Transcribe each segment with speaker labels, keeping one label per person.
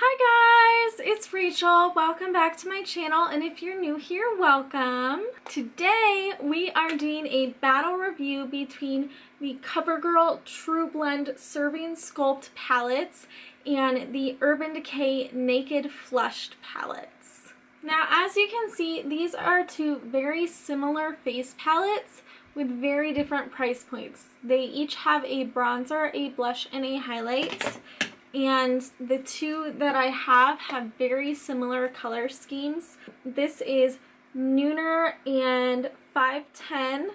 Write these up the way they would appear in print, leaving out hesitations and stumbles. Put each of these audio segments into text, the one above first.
Speaker 1: Hi guys, it's Rachel. Welcome back to my channel, and if you're new here, welcome. Today we are doing a battle review between the Covergirl TruBlend Serving Sculpt palettes and the Urban Decay Naked Flushed palettes. Now, as you can see, these are two very similar face palettes with very different price points. They each have a bronzer, a blush, and a highlight. And the two that I have very similar color schemes. This is Nooner and 510,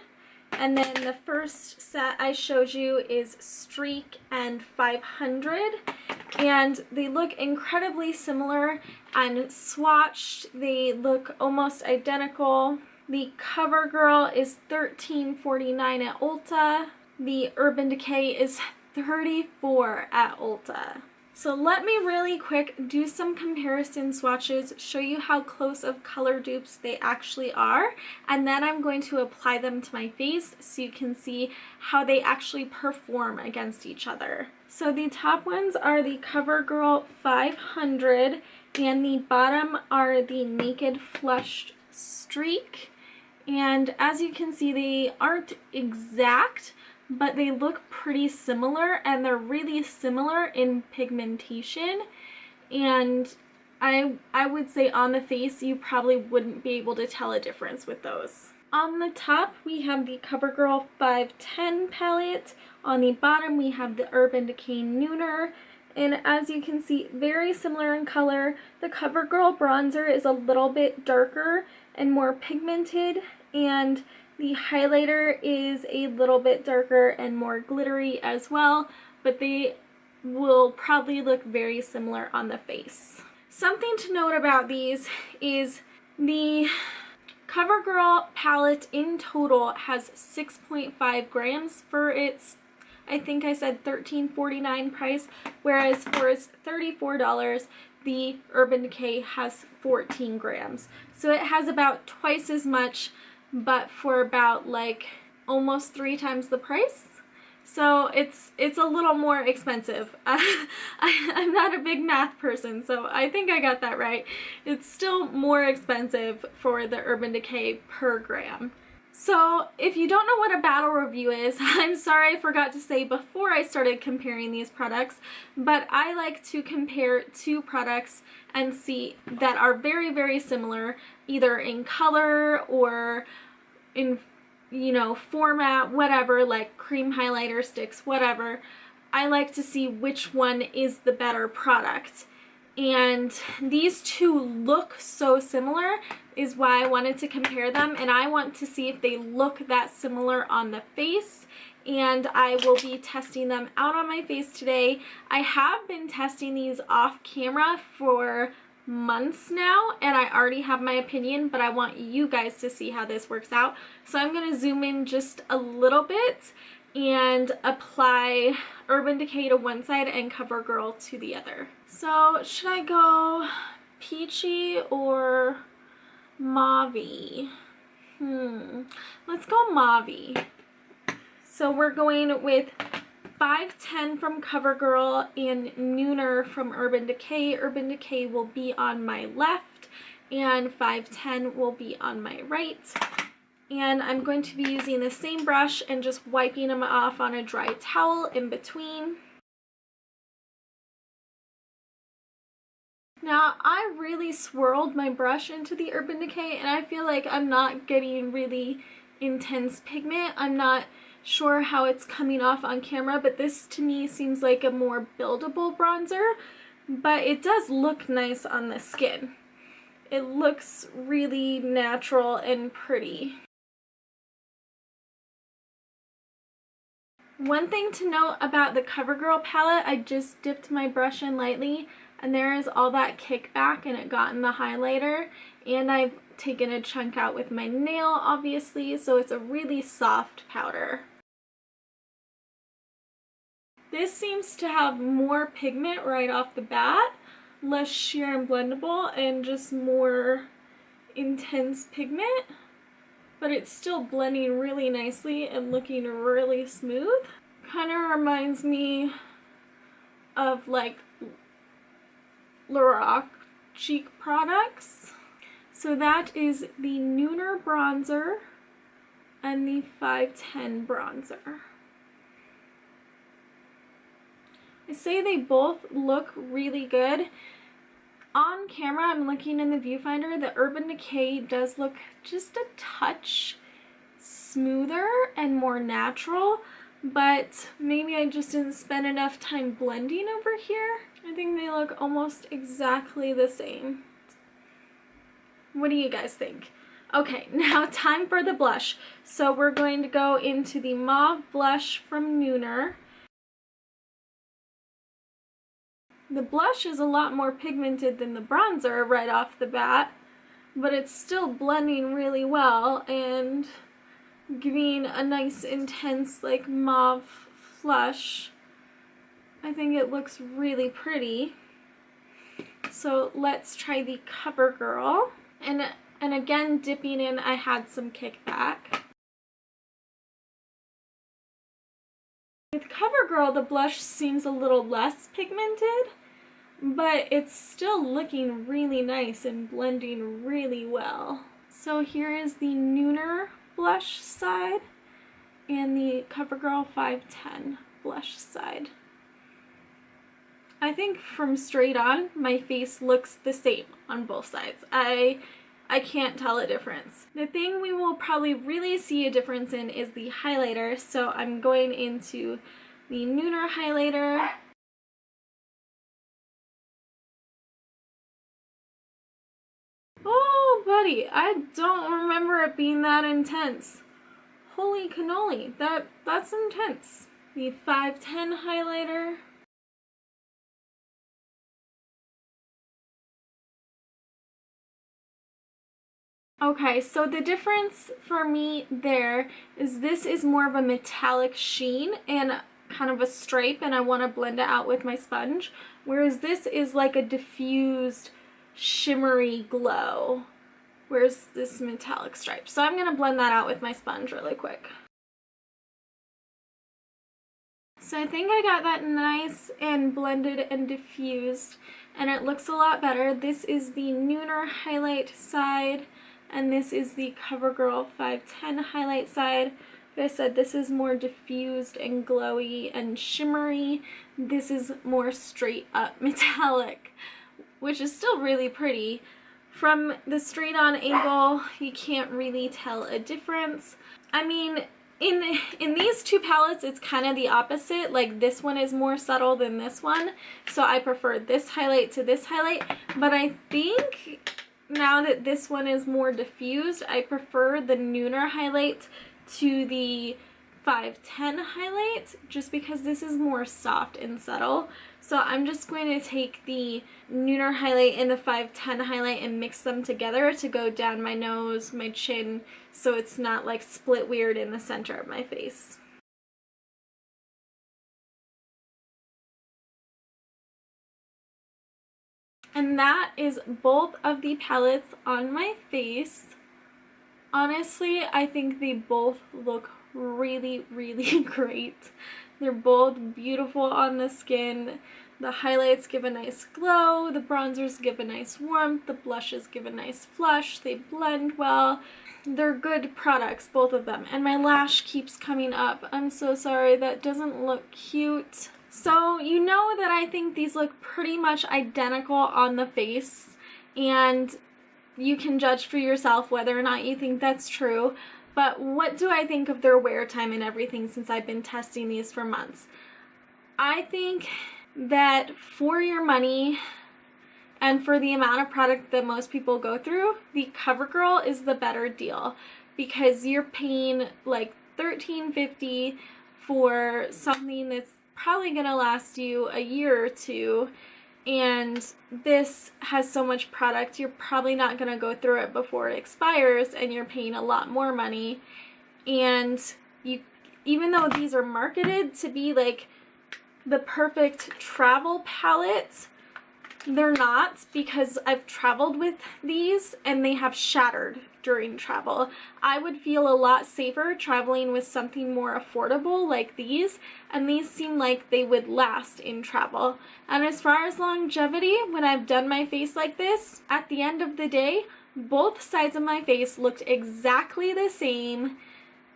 Speaker 1: and then the first set I showed you is Streak and 500, and they look incredibly similar and swatched. They look almost identical. The Covergirl is $13.49 at Ulta. The Urban Decay is $34 at Ulta. So let me really quick do some comparison swatches, show you how close of color dupes they actually are, and then I'm going to apply them to my face so you can see how they actually perform against each other. So the top ones are the Covergirl 500 and the bottom are the Naked Flushed Streak. And as you can see, they aren't exact, but they look pretty similar, and they're really similar in pigmentation. And I would say on the face you probably wouldn't be able to tell a difference with those. On the top we have the Covergirl 510 palette. On the bottom we have the Urban Decay Nooner. And as you can see, very similar in color. The Covergirl bronzer is a little bit darker and more pigmented, and the highlighter is a little bit darker and more glittery as well, but they will probably look very similar on the face. Something to note about these is the Covergirl palette in total has 6.5 grams for its, I think I said $13.49 price, whereas for its $34, the Urban Decay has 14 grams. So it has about twice as much, but for about like almost 3 times the price. So it's a little more expensive. I'm not a big math person, so I think I got that right. It's still more expensive for the Urban Decay per gram. So if you don't know what a battle review is, I'm sorry I forgot to say before I started comparing these products, but I like to compare two products and see that are very, very similar, either in color or in, you know, format, whatever, like cream highlighter sticks, whatever. I like to see which one is the better product. And these two look so similar is why I wanted to compare them, and I want to see if they look that similar on the face, and I will be testing them out on my face today. I have been testing these off camera for months now, and I already have my opinion, but I want you guys to see how this works out. So I'm going to zoom in just a little bit and apply Urban Decay to one side and Covergirl to the other. So should I go peachy or mauve-y? Let's go mauve-y. So we're going with 510 from Covergirl and Nooner from Urban Decay. Urban Decay will be on my left and 510 will be on my right. And I'm going to be using the same brush and just wiping them off on a dry towel in between. Now, I really swirled my brush into the Urban Decay, and I feel like I'm not getting really intense pigment. I'm not sure how it's coming off on camera, but this to me seems like a more buildable bronzer, but it does look nice on the skin. It looks really natural and pretty. One thing to note about the Covergirl palette, I just dipped my brush in lightly and there is all that kickback and it got in the highlighter, and I've taken a chunk out with my nail obviously, so it's a really soft powder. This seems to have more pigment right off the bat, less sheer and blendable, and just more intense pigment. But it's still blending really nicely and looking really smooth. Kind of reminds me of like Lorac cheek products. So that is the Nooner bronzer and the 510 bronzer. I say they both look really good. On camera, I'm looking in the viewfinder, the Urban Decay does look just a touch smoother and more natural, but maybe I just didn't spend enough time blending over here. I think they look almost exactly the same. What do you guys think? Okay, now time for the blush. So we're going to go into the Mauve blush from Nooner. The blush is a lot more pigmented than the bronzer right off the bat, but it's still blending really well and giving a nice intense like mauve flush. I think it looks really pretty. So let's try the Covergirl. And again, dipping in, I had some kickback. With Covergirl, the blush seems a little less pigmented, but it's still looking really nice and blending really well. So here is the Nooner blush side and the Covergirl 510 blush side. I think from straight on, my face looks the same on both sides. I can't tell a difference. The thing we will probably really see a difference in is the highlighter, so I'm going into the Nooner highlighter. Oh, buddy, I don't remember it being that intense. Holy cannoli, that's intense. The 510 highlighter. Okay, so the difference for me there is this is more of a metallic sheen and kind of a stripe, and I want to blend it out with my sponge, whereas this is like a diffused shimmery glow, whereas this metallic stripe. So I'm going to blend that out with my sponge really quick. So I think I got that nice and blended and diffused, and it looks a lot better. This is the Nooner highlight side, and this is the Covergirl 510 highlight side. Like I said, this is more diffused and glowy and shimmery. This is more straight up metallic, which is still really pretty. From the straight on angle, you can't really tell a difference. I mean, in these two palettes, it's kind of the opposite. Like, this one is more subtle than this one, so I prefer this highlight to this highlight. But I think now that this one is more diffused, I prefer the Nooner highlight to the 510 highlight, just because this is more soft and subtle. So I'm just going to take the Nooner highlight and the 510 highlight and mix them together to go down my nose, my chin, so it's not like split weird in the center of my face. And that is both of the palettes on my face. Honestly, I think they both look really, really great. They're both beautiful on the skin. The highlights give a nice glow, the bronzers give a nice warmth, the blushes give a nice flush, they blend well. They're good products, both of them. And my lash keeps coming up. I'm so sorry, that doesn't look cute. So you know that I think these look pretty much identical on the face, and you can judge for yourself whether or not you think that's true. But what do I think of their wear time and everything since I've been testing these for months? I think that for your money and for the amount of product that most people go through, the Covergirl is the better deal, because you're paying like $13.50 for something that's probably gonna last you a year or two, and this has so much product you're probably not gonna go through it before it expires, and you're paying a lot more money. And you, even though these are marketed to be like the perfect travel palette, They're not, because I've traveled with these and they have shattered during travel. I would feel a lot safer traveling with something more affordable like these, and these seem like they would last in travel. And as far as longevity, when I've done my face like this, at the end of the day, both sides of my face looked exactly the same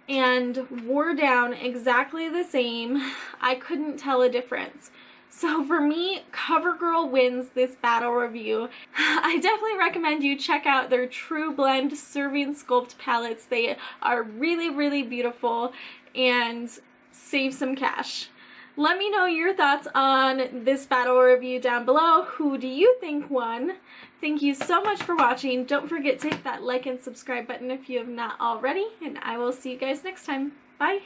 Speaker 1: and wore down exactly the same. I couldn't tell a difference. So for me, CoverGirl wins this battle review. I definitely recommend you check out their TruBlend Serving Sculpt palettes. They are really, really beautiful, and save some cash. Let me know your thoughts on this battle review down below. Who do you think won? Thank you so much for watching. Don't forget to hit that like and subscribe button if you have not already, and I will see you guys next time. Bye!